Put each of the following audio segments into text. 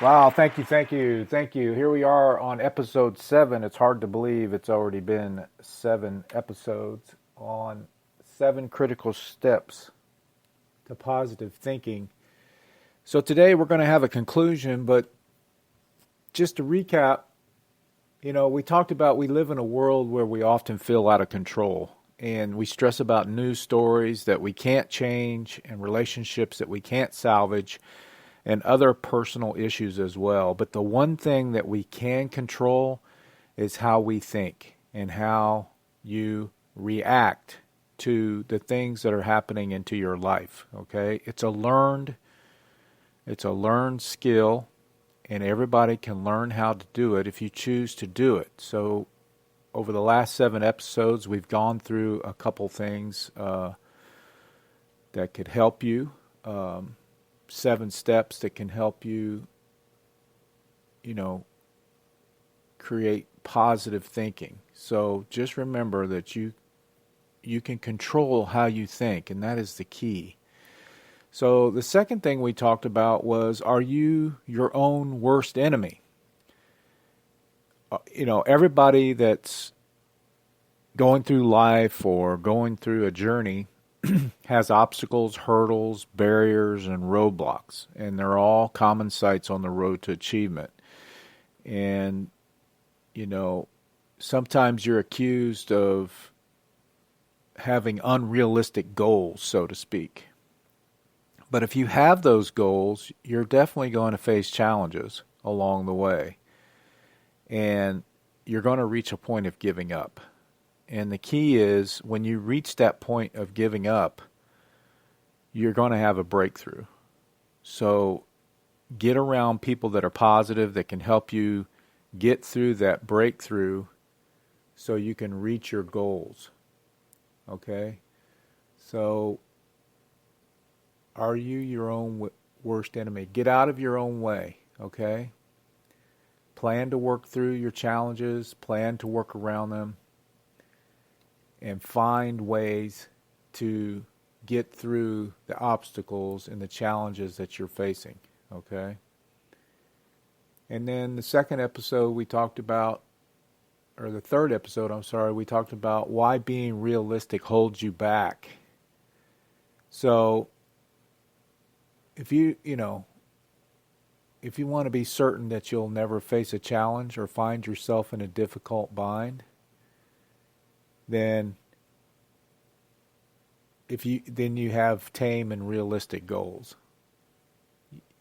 Wow, thank you. Here we are on episode 7. It's hard to believe it's already been 7 episodes on 7 critical steps to positive thinking. So today we're going to have a conclusion, but just to recap, we talked about we live in a world where we often feel out of control. And we stress about news stories that we can't change and relationships that we can't salvage and other personal issues as well. But the one thing that we can control is how we think and how you react to the things that are happening into your life. Okay? It's a learned skill, and everybody can learn how to do it if you choose to do it. So over the last 7 episodes, we've gone through a couple things that could help you. 7 steps that can help you, create positive thinking. So just remember that you can control how you think, and that is the key. So the second thing we talked about was, are you your own worst enemy? Everybody that's going through life or going through a journey has obstacles, hurdles, barriers, and roadblocks, and they're all common sights on the road to achievement. And, sometimes you're accused of having unrealistic goals, so to speak. But if you have those goals, you're definitely going to face challenges along the way. And you're going to reach a point of giving up. And the key is, when you reach that point of giving up, you're going to have a breakthrough. So get around people that are positive, that can help you get through that breakthrough so you can reach your goals. Okay? So are you your own worst enemy? Get out of your own way. Okay? Plan to work through your challenges, plan to work around them, and find ways to get through the obstacles and the challenges that you're facing, okay? And then the second episode we talked about, or the third episode, I'm sorry, we talked about why being realistic holds you back. So if you want to be certain that you'll never face a challenge or find yourself in a difficult bind, then you have tame and realistic goals.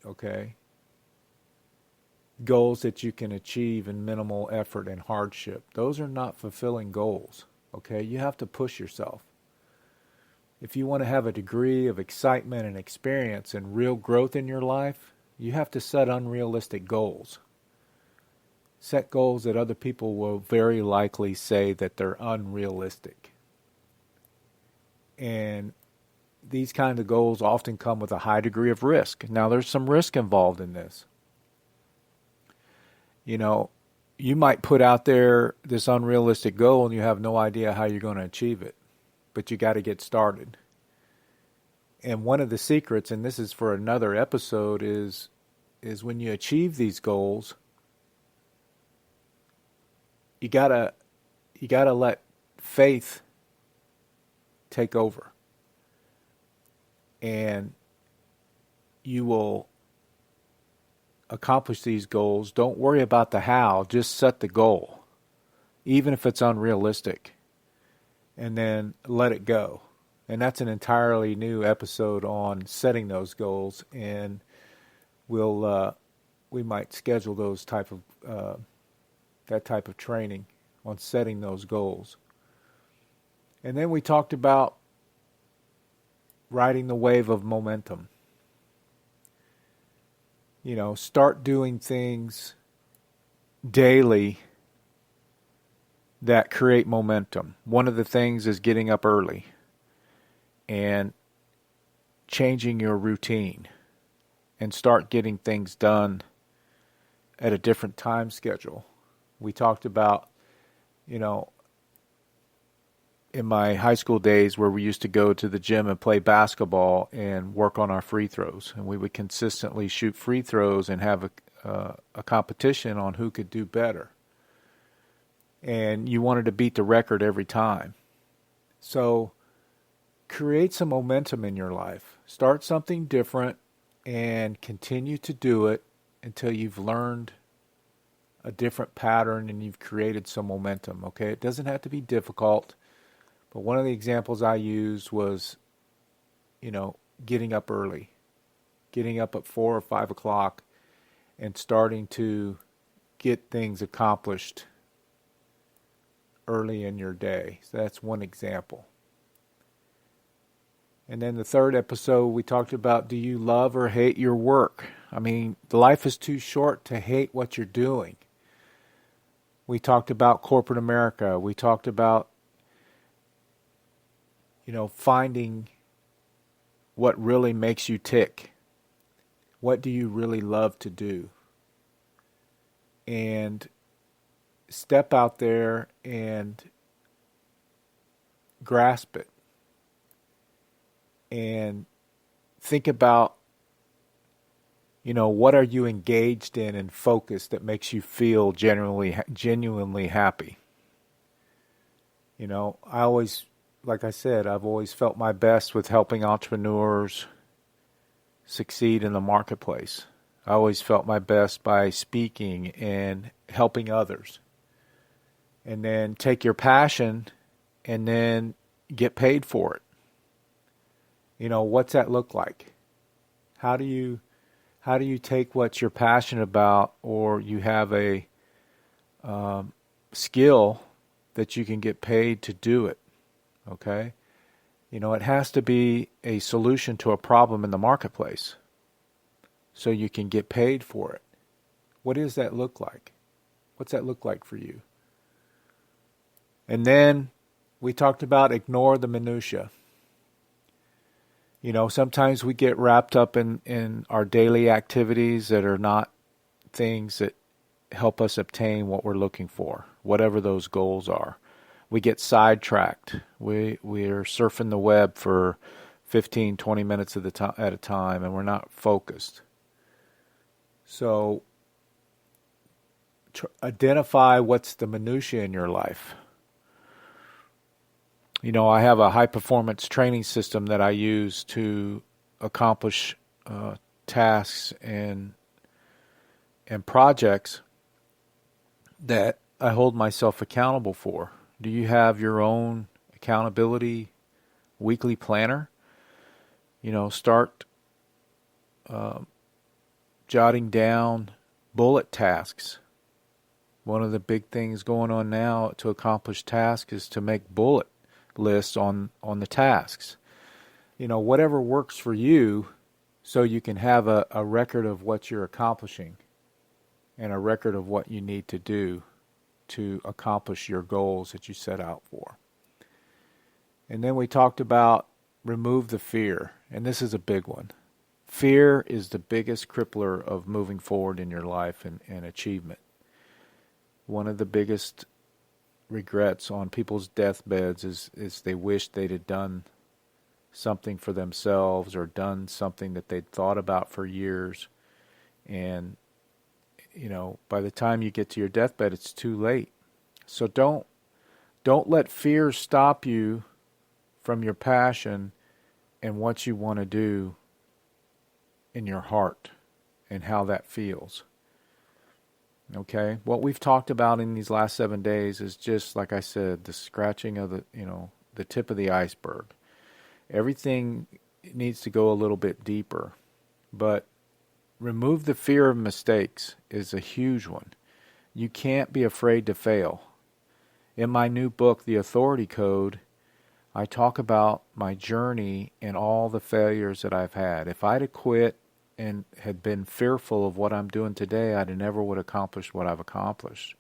Okay? Goals that you can achieve in minimal effort and hardship. Those are not fulfilling goals. Okay? You have to push yourself. If you want to have a degree of excitement and experience and real growth in your life, you have to set unrealistic goals. Set goals that other people will very likely say that they're unrealistic. And these kind of goals often come with a high degree of risk. Now, there's some risk involved in this. You might put out there this unrealistic goal and you have no idea how you're going to achieve it. But you got to get started. And one of the secrets, and this is for another episode, is when you achieve these goals, you gotta let faith take over, and you will accomplish these goals. Don't worry about the how, just set the goal, even if it's unrealistic, and then let it go. And that's an entirely new episode on setting those goals, and we might schedule that type of training on setting those goals. And then we talked about riding the wave of momentum. Start doing things daily that create momentum. One of the things is getting up early and changing your routine, and start getting things done at a different time schedule. We talked about, in my high school days where we used to go to the gym and play basketball and work on our free throws. And we would consistently shoot free throws and have a competition on who could do better. And you wanted to beat the record every time. So create some momentum in your life. Start something different and continue to do it until you've learned a different pattern and you've created some momentum. Okay, it doesn't have to be difficult, but one of the examples I used was, getting up early, getting up at 4 or 5 o'clock and starting to get things accomplished early in your day. So that's one example. And then the third episode, we talked about, do you love or hate your work? I mean, life is too short to hate what you're doing. We talked about corporate America. We talked about, finding what really makes you tick. What do you really love to do? And step out there and grasp it. And think about, what are you engaged in and focused that makes you feel genuinely happy? I always, like I said, I've always felt my best with helping entrepreneurs succeed in the marketplace. I always felt my best by speaking and helping others. And then take your passion and then get paid for it. What's that look like? How do you take what you're passionate about, or you have a skill that you can get paid to do it? Okay? It has to be a solution to a problem in the marketplace so you can get paid for it. What does that look like? What's that look like for you? And then we talked about ignore the minutia. Sometimes we get wrapped up in our daily activities that are not things that help us obtain what we're looking for, whatever those goals are. We get sidetracked. We're surfing the web for 15, 20 minutes at a time, and we're not focused. So identify what's the minutia in your life. I have a high-performance training system that I use to accomplish tasks and projects that I hold myself accountable for. Do you have your own accountability weekly planner? Start jotting down bullet tasks. One of the big things going on now to accomplish tasks is to make bullet lists on the tasks. Whatever works for you, so you can have a record of what you're accomplishing and a record of what you need to do to accomplish your goals that you set out for. And then we talked about remove the fear, and this is a big one. Fear is the biggest crippler of moving forward in your life and achievement. One of the biggest regrets on people's deathbeds is they wish they'd have done something for themselves or done something that they'd thought about for years. And, by the time you get to your deathbed, it's too late. So don't let fear stop you from your passion and what you want to do in your heart and how that feels. Okay, what we've talked about in these last 7 days is just, like I said, the scratching of the tip of the iceberg. Everything needs to go a little bit deeper, but remove the fear of mistakes is a huge one. You can't be afraid to fail. In my new book, The Authority Code, I talk about my journey and all the failures that I've had. If I'd have quit and had been fearful of what I'm doing today, I'd have never would have accomplished what I've accomplished.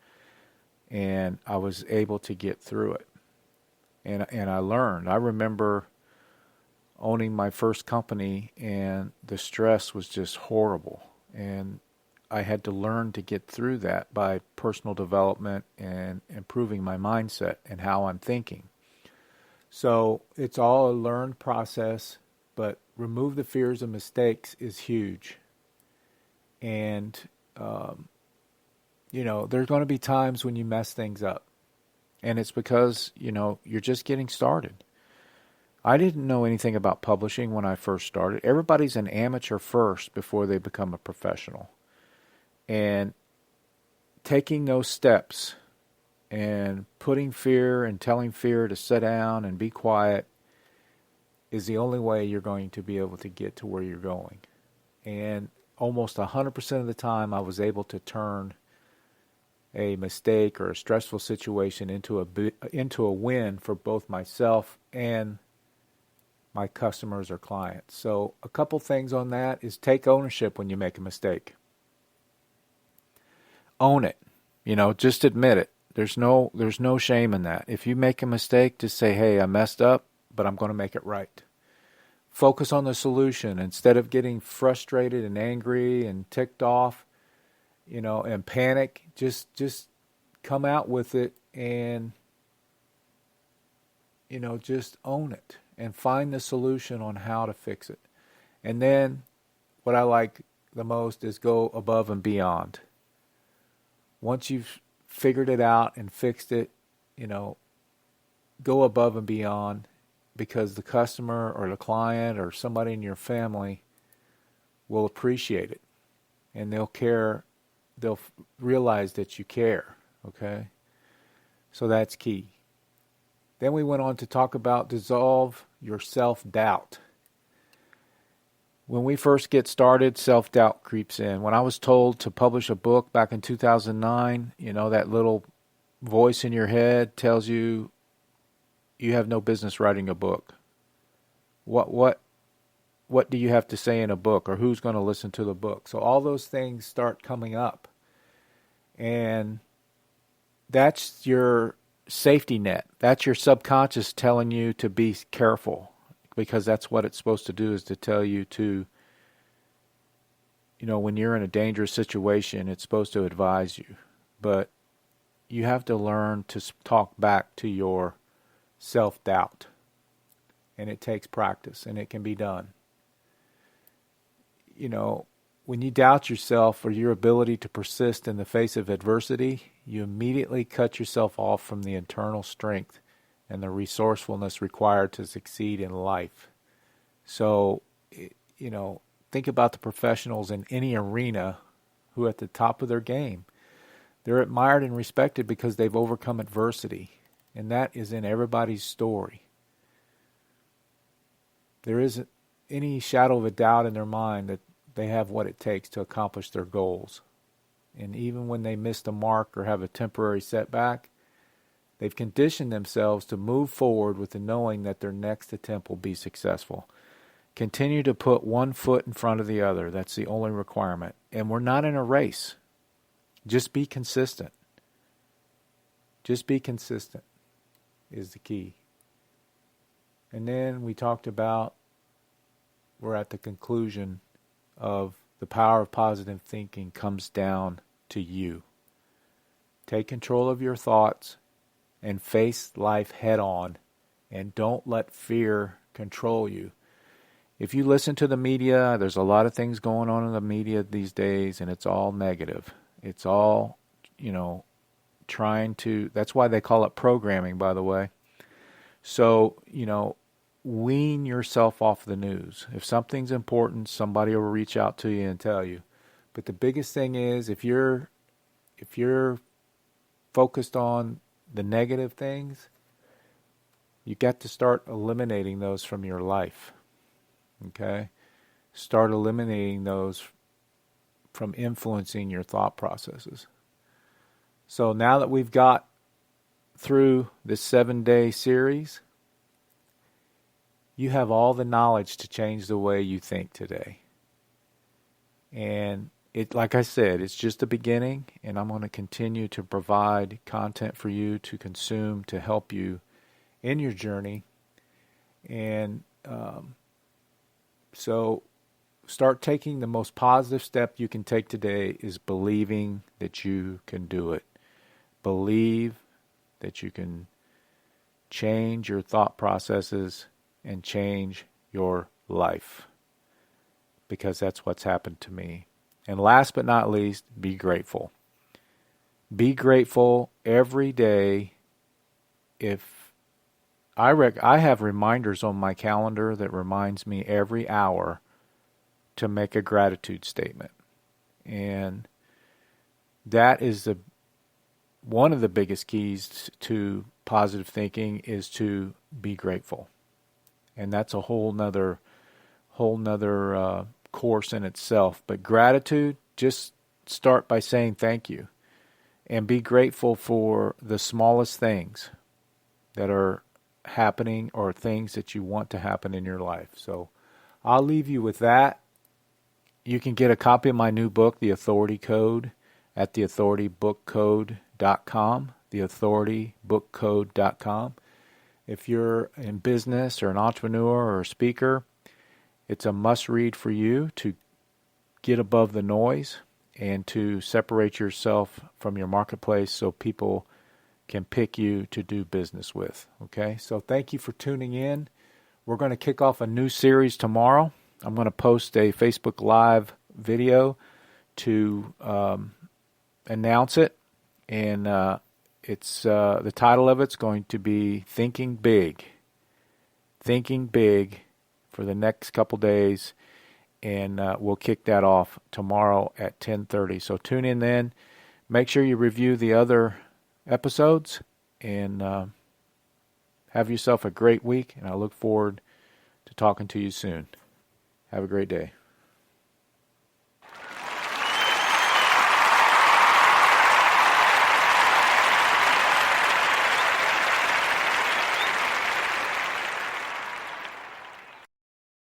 And I was able to get through it. And I learned. I remember owning my first company, and the stress was just horrible. And I had to learn to get through that by personal development and improving my mindset and how I'm thinking. So it's all a learned process, but remove the fears of mistakes is huge. And There's going to be times when you mess things up. And it's because, you're just getting started. I didn't know anything about publishing when I first started. Everybody's an amateur first before they become a professional. And taking those steps and putting fear and telling fear to sit down and be quiet is the only way you're going to be able to get to where you're going. And almost 100% of the time I was able to turn a mistake or a stressful situation into a win for both myself and my customers or clients. So a couple things on that is take ownership when you make a mistake. Own it. Just admit it. There's no shame in that. If you make a mistake, just say, hey, I messed up, but I'm going to make it right. Focus on the solution instead of getting frustrated and angry and ticked off, and panic. Just come out with it and, just own it and find the solution on how to fix it. And then what I like the most is go above and beyond. Once you've figured it out and fixed it, go above and beyond, because the customer or the client or somebody in your family will appreciate it, and they'll care. They'll realize that you care, okay? So that's key. Then we went on to talk about dissolve your self-doubt. When we first get started, self-doubt creeps in. When I was told to publish a book back in 2009, that little voice in your head tells you you have no business writing a book. What do you have to say in a book, or who's going to listen to the book? So all those things start coming up. And that's your safety net. That's your subconscious telling you to be careful, because that's what it's supposed to do, is to tell you to, when you're in a dangerous situation, it's supposed to advise you. But you have to learn to talk back to your self-doubt. And it takes practice, and it can be done. When you doubt yourself or your ability to persist in the face of adversity, you immediately cut yourself off from the internal strength and the resourcefulness required to succeed in life. So, think about the professionals in any arena who are at the top of their game. They're admired and respected because they've overcome adversity, and that is in everybody's story. There isn't any shadow of a doubt in their mind that they have what it takes to accomplish their goals. And even when they miss the mark or have a temporary setback, they've conditioned themselves to move forward with the knowing that their next attempt will be successful. Continue to put one foot in front of the other. That's the only requirement. And we're not in a race. Just be consistent. Just be consistent is the key. And then we talked about, we're at the conclusion of the power of positive thinking comes down to you. Take control of your thoughts and face life head on, and don't let fear control you. If you listen to the media, there's a lot of things going on in the media these days, and it's all negative. It's all, trying to, that's why they call it programming, by the way. So, wean yourself off the news. If something's important, somebody will reach out to you and tell you. But the biggest thing is, if you're focused on the negative things, you got to start eliminating those from your life. Okay? Start eliminating those from influencing your thought processes. So now that we've got through this 7-day series, you have all the knowledge to change the way you think today. And it, like I said, it's just the beginning, and I'm going to continue to provide content for you to consume to help you in your journey. And so start taking the most positive step you can take today is believing that you can do it. Believe that you can change your thought processes and change your life, because that's what's happened to me. And last but not least, be grateful. Be grateful every day. If I have reminders on my calendar that reminds me every hour to make a gratitude statement. And that is one of the biggest keys to positive thinking is to be grateful. And that's a whole nother course in itself. But gratitude, just start by saying thank you and be grateful for the smallest things that are happening or things that you want to happen in your life. So I'll leave you with that. You can get a copy of my new book, The Authority Code, at theauthoritybookcode.com, theauthoritybookcode.com. If you're in business or an entrepreneur or a speaker, it's a must-read for you to get above the noise and to separate yourself from your marketplace so people can pick you to do business with. Okay, so thank you for tuning in. We're going to kick off a new series tomorrow. I'm going to post a Facebook Live video to announce it, and it's the title of it's going to be Thinking Big. Thinking Big for the next couple days, and we'll kick that off tomorrow at 10:30. So tune in then. Make sure you review the other episodes, and have yourself a great week, and I look forward to talking to you soon. Have a great day.